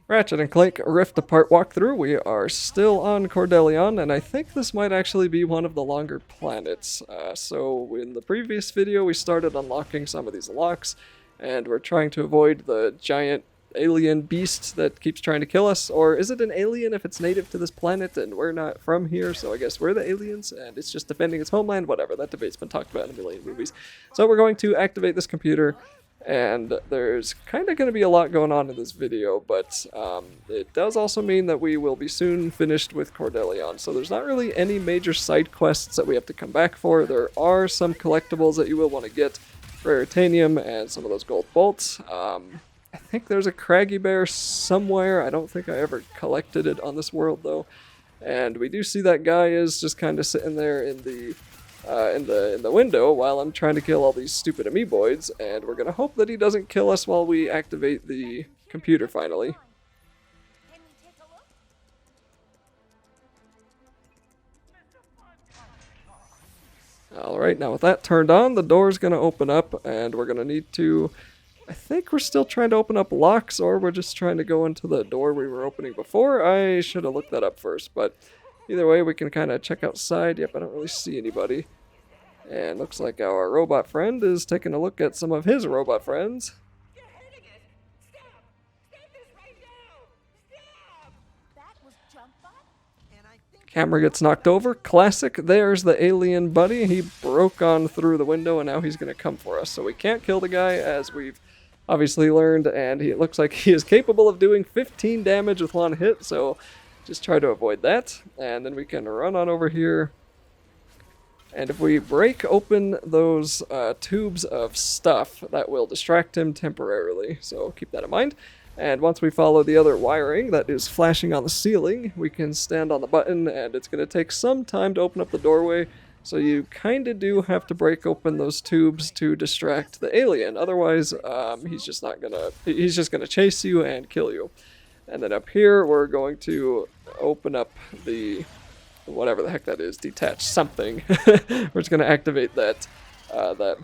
Ratchet and Clank Rift Apart walkthrough. We are still on Cordelon, and I think this might actually be one of the longer planets. So in the previous video, we started unlocking some of these locks, and we're trying to avoid the giant alien beast that keeps trying to kill us. Or is it an alien if it's native to this planet and we're not from here? So I guess we're the aliens, and it's just defending its homeland. Whatever, that debate's been talked about in a million movies. So we're going to activate this computer. And there's kind of going to be a lot going on in this video, but it does also mean that we will be soon finished with Cordelon. So there's not really any major side quests that we have to come back for. There are some collectibles that you will want to get, rare titanium and some of those gold bolts. I think there's a craggy bear somewhere. I don't think I ever collected it on this world though. And we do see that guy is just kind of sitting there in the window while I'm trying to kill all these stupid amoeboids, and we're gonna hope that he doesn't kill us while we activate the computer finally. Alright, now with that turned on, the door's gonna open up, and we're gonna need to... I think we're still trying to open up locks, or we're just trying to go into the door we were opening before. I should have looked that up first, but either way, we can kind of check outside. Yep, I don't really see anybody. And looks like our robot friend is taking a look at some of his robot friends. You're hurting it! Stop! Stop this right now! Stop! That was jump bot? And I think Camera gets knocked over. Classic. There's the alien buddy. He broke on through the window and now he's going to come for us. So we can't kill the guy as we've obviously learned, and it looks like he is capable of doing 15 damage with one hit, so just try to avoid that. And then we can run on over here. And if we break open those tubes of stuff, that will distract him temporarily. So keep that in mind. And once we follow the other wiring that is flashing on the ceiling, we can stand on the button, and it's going to take some time to open up the doorway. So you kind of do have to break open those tubes to distract the alien. Otherwise, he's just gonna chase you and kill you. And then up here, we're going to open up the... whatever the heck that is, detach something. We're just going to activate that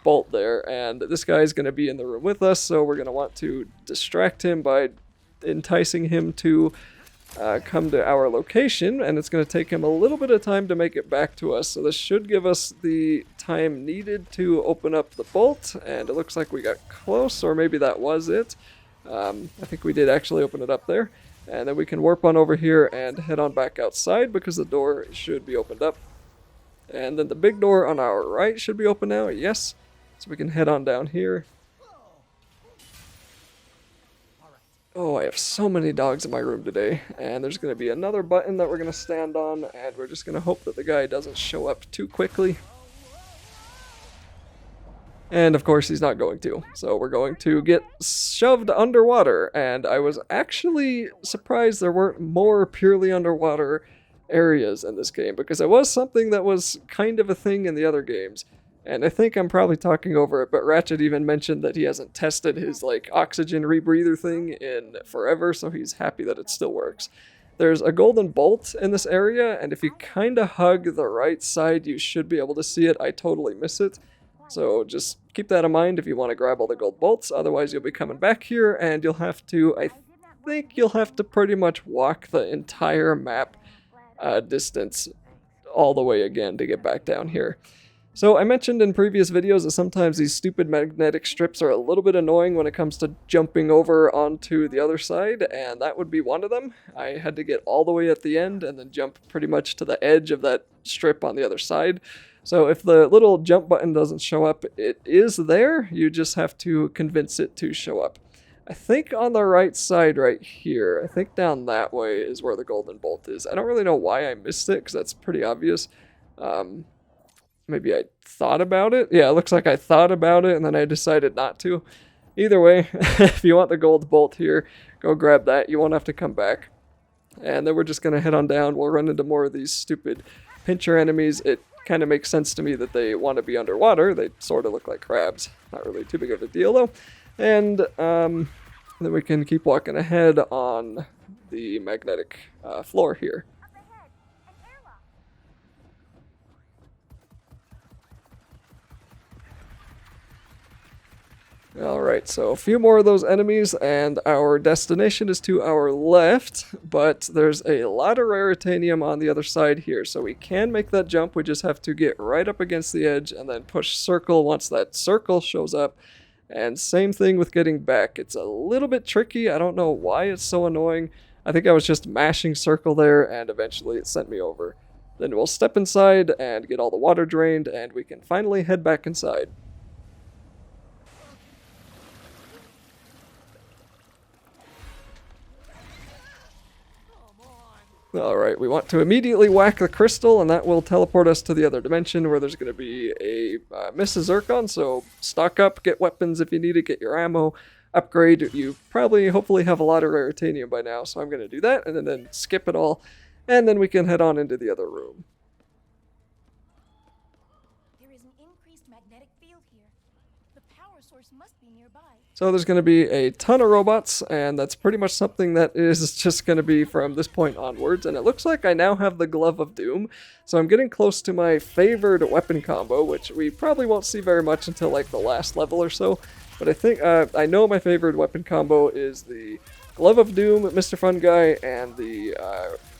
bolt there, and this guy is going to be in the room with us, so we're going to want to distract him by enticing him to come to our location, and it's going to take him a little bit of time to make it back to us, so this should give us the time needed to open up the bolt, and it looks like we got close, or maybe that was it. I think we did actually open it up there. And then we can warp on over here and head on back outside because the door should be opened up. And then the big door on our right should be open now, yes. So we can head on down here. Oh, I have so many dogs in my room today. And there's going to be another button that we're going to stand on, and we're just going to hope that the guy doesn't show up too quickly. And of course he's not going to, so we're going to get shoved underwater, and I was actually surprised there weren't more purely underwater areas in this game, because it was something that was kind of a thing in the other games, and I think I'm probably talking over it, but Ratchet even mentioned that he hasn't tested his like oxygen rebreather thing in forever, so he's happy that it still works. There's a golden bolt in this area, and if you kind of hug the right side, you should be able to see it. I totally miss it. So just keep that in mind if you want to grab all the gold bolts, otherwise you'll be coming back here and you'll have to, I think you'll have to pretty much walk the entire map distance all the way again to get back down here. So I mentioned in previous videos that sometimes these stupid magnetic strips are a little bit annoying when it comes to jumping over onto the other side, and that would be one of them. I had to get all the way at the end and then jump pretty much to the edge of that strip on the other side. So if the little jump button doesn't show up, it is there. You just have to convince it to show up. I think on the right side right here, I think down that way is where the golden bolt is. I don't really know why I missed it, because that's pretty obvious. Maybe I thought about it. Yeah, it looks like I thought about it and then I decided not to. Either way, if you want the gold bolt here, go grab that. You won't have to come back. And then we're just going to head on down. We'll run into more of these stupid pincher enemies. It kind of makes sense to me that they want to be underwater. They sort of look like crabs. Not really too big of a deal though. And then we can keep walking ahead on the magnetic floor here. Alright, so a few more of those enemies, and our destination is to our left, but there's a lot of raritanium on the other side here, so we can make that jump. We just have to get right up against the edge and then push circle once that circle shows up. And same thing with getting back. It's a little bit tricky. I don't know why it's so annoying. I think I was just mashing circle there, and eventually it sent me over. Then we'll step inside and get all the water drained, and we can finally head back inside. Alright, we want to immediately whack the crystal, and that will teleport us to the other dimension where there's going to be a Mrs. Zircon, so stock up, get weapons if you need it, get your ammo, upgrade. You probably, hopefully have a lot of raritanium by now, so I'm going to do that, and then skip it all, and then we can head on into the other room. There is an increased magnetic field here. The power source must be nearby. So there's going to be a ton of robots, and that's pretty much something that is just going to be from this point onwards. And it looks like I now have the Glove of Doom, so I'm getting close to my favored weapon combo, which we probably won't see very much until like the last level or so. But I think I know my favorite weapon combo is the Glove of Doom, Mr. Fun Guy, and the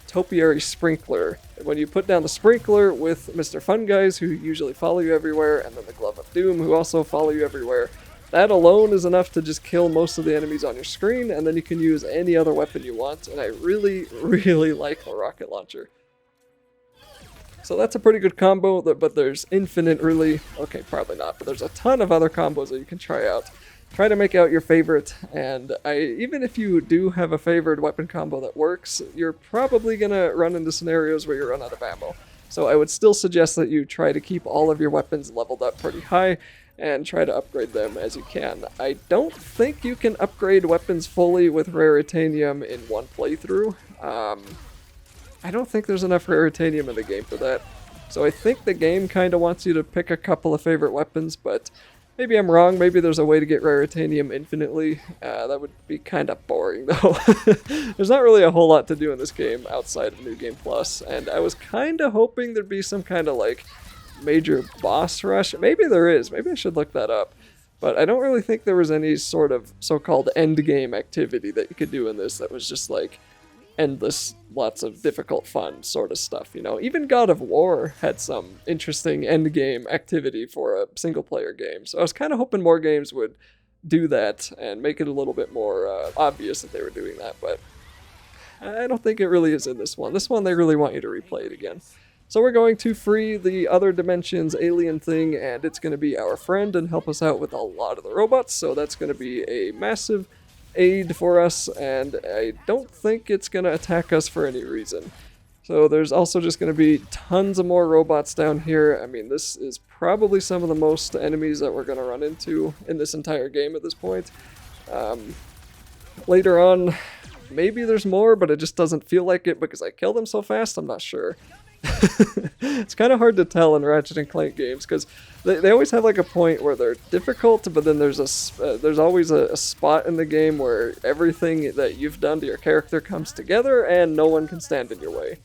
Topiary Sprinkler. When you put down the Sprinkler with Mr. Fun Guys, who usually follow you everywhere, and then the Glove of Doom, who also follow you everywhere, that alone is enough to just kill most of the enemies on your screen, and then you can use any other weapon you want, and I really, really like the rocket launcher. So that's a pretty good combo, but there's infinite really, okay, probably not, but there's a ton of other combos that you can try out. Try to make out your favorite, and even if you do have a favorite weapon combo that works, you're probably going to run into scenarios where you run out of ammo. So I would still suggest that you try to keep all of your weapons leveled up pretty high, and try to upgrade them as you can. I don't think you can upgrade weapons fully with raritanium in one playthrough. I don't think there's enough raritanium in the game for that. So I think the game kind of wants you to pick a couple of favorite weapons, but maybe I'm wrong. Maybe there's a way to get raritanium infinitely. That would be kind of boring though. There's not really a whole lot to do in this game outside of New Game Plus, and I was kind of hoping there'd be some kind of like major boss rush. Maybe there is. Maybe I should look that up. But I don't really think there was any sort of so-called endgame activity that you could do in this that was just like endless, lots of difficult fun sort of stuff, you know. Even God of War had some interesting endgame activity for a single-player game. So I was kind of hoping more games would do that and make it a little bit more obvious that they were doing that, but I don't think it really is in this one. This one, they really want you to replay it again. So we're going to free the other dimension's alien thing, and it's going to be our friend and help us out with a lot of the robots, so that's going to be a massive aid for us, and I don't think it's going to attack us for any reason. So there's also just going to be tons of more robots down here. I mean, this is probably some of the most enemies that we're going to run into in this entire game at this point. Later on, maybe there's more, but it just doesn't feel like it because I kill them so fast, I'm not sure. It's kind of hard to tell in Ratchet and Clank games because they always have like a point where they're difficult, but then there's always a spot in the game where everything that you've done to your character comes together and no one can stand in your way.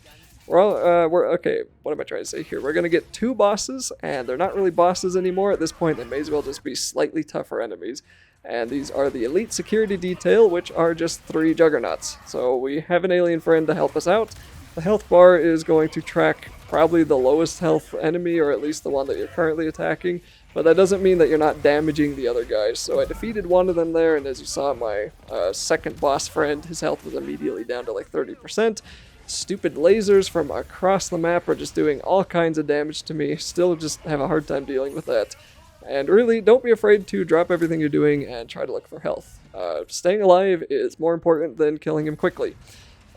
Okay, what am I trying to say here? We're gonna get two bosses, and they're not really bosses anymore at this point. They may as well just be slightly tougher enemies. And these are the Elite Security Detail, which are just 3 juggernauts. So we have an alien friend to help us out. The health bar is going to track probably the lowest health enemy, or at least the one that you're currently attacking, but that doesn't mean that you're not damaging the other guys. So I defeated one of them there, and as you saw, my second boss friend, his health was immediately down to like 30%. Stupid lasers from across the map are just doing all kinds of damage to me. Still just have a hard time dealing with that. And really, don't be afraid to drop everything you're doing and try to look for health. Staying alive is more important than killing him quickly.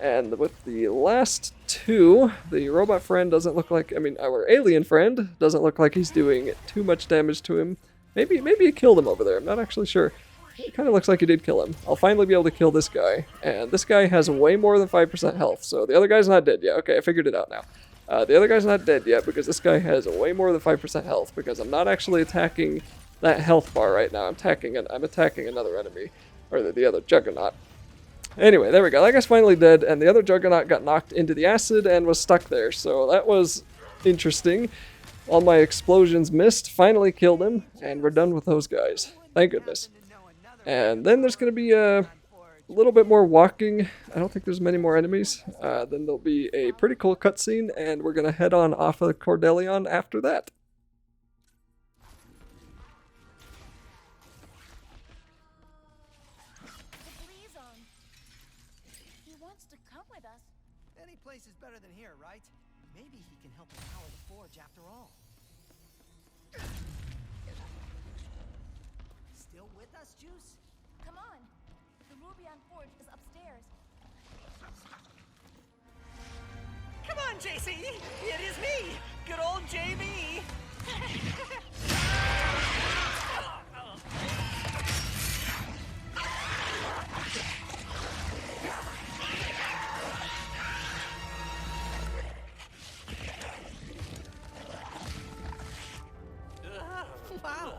And with the last 2, the robot friend doesn't look like, our alien friend doesn't look like he's doing too much damage to him. Maybe he killed him over there, I'm not actually sure. It kind of looks like he did kill him. I'll finally be able to kill this guy, and this guy has way more than 5% health, so the other guy's not dead yet. Okay, I figured it out now. The other guy's not dead yet because this guy has way more than 5% health, because I'm not actually attacking that health bar right now. I'm attacking another enemy, or the other Juggernaut. Anyway, there we go. That guy's finally dead, and the other Juggernaut got knocked into the acid and was stuck there, so that was interesting. All my explosions missed, finally killed him, and we're done with those guys. Thank goodness. And then there's going to be a little bit more walking. I don't think there's many more enemies. Then there'll be a pretty cool cutscene, and we're going to head on off of Cordelon after that. The Blizar. He wants to come with us. Any place is better than here, right? Maybe he can help us power the forge after all. Still with us, Juice? Come on. The Rubion Forge is upstairs. Come on, JC! It is me! Good old JB! Wow!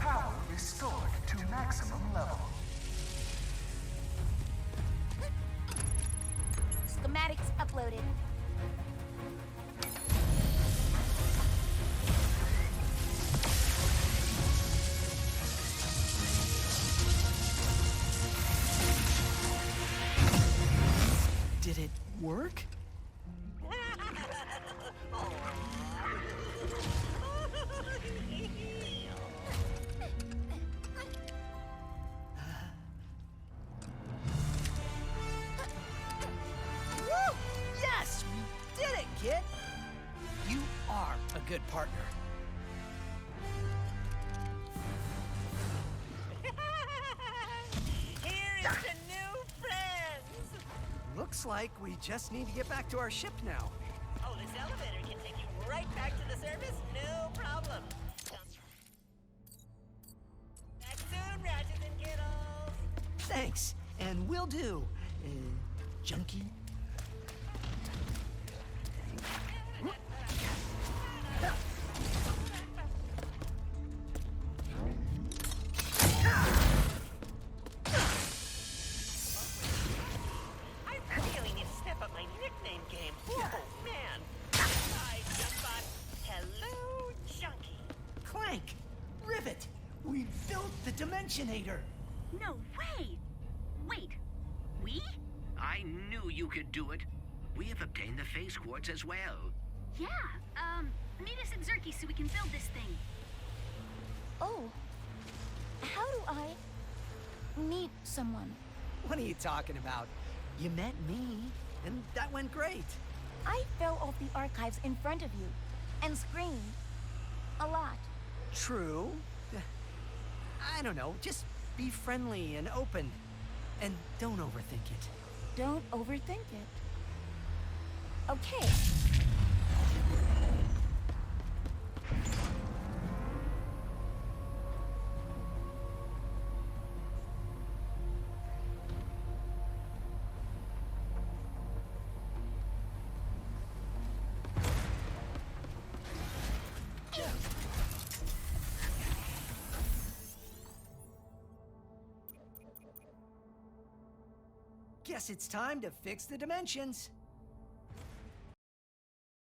Power restored to maximum level. Schematics uploaded. Did it work? Woo! Yes! We did it, kid! You are a good partner. Here is to new friends! Looks like we just need to get back to our ship now. Oh, this elevator can take you right back to the surface, no problem. Back soon, Ratchet and Kittles! Thanks, and will do. Junkie. I really need to step up my nickname game. Oh, man. Hi, Jumpbot. Hello, Junkie. Clank! Rivet! We built the Dimensionator! No way! Wait, we? I knew you could do it. We have obtained the phase quartz as well. Yeah, meet us at Zerky so we can build this thing. Oh. How do I meet someone? What are you talking about? You met me, and that went great. I fell off the archives in front of you and screamed a lot. True. I don't know, just be friendly and open. And don't overthink it. Don't overthink it. Okay. Guess it's time to fix the dimensions.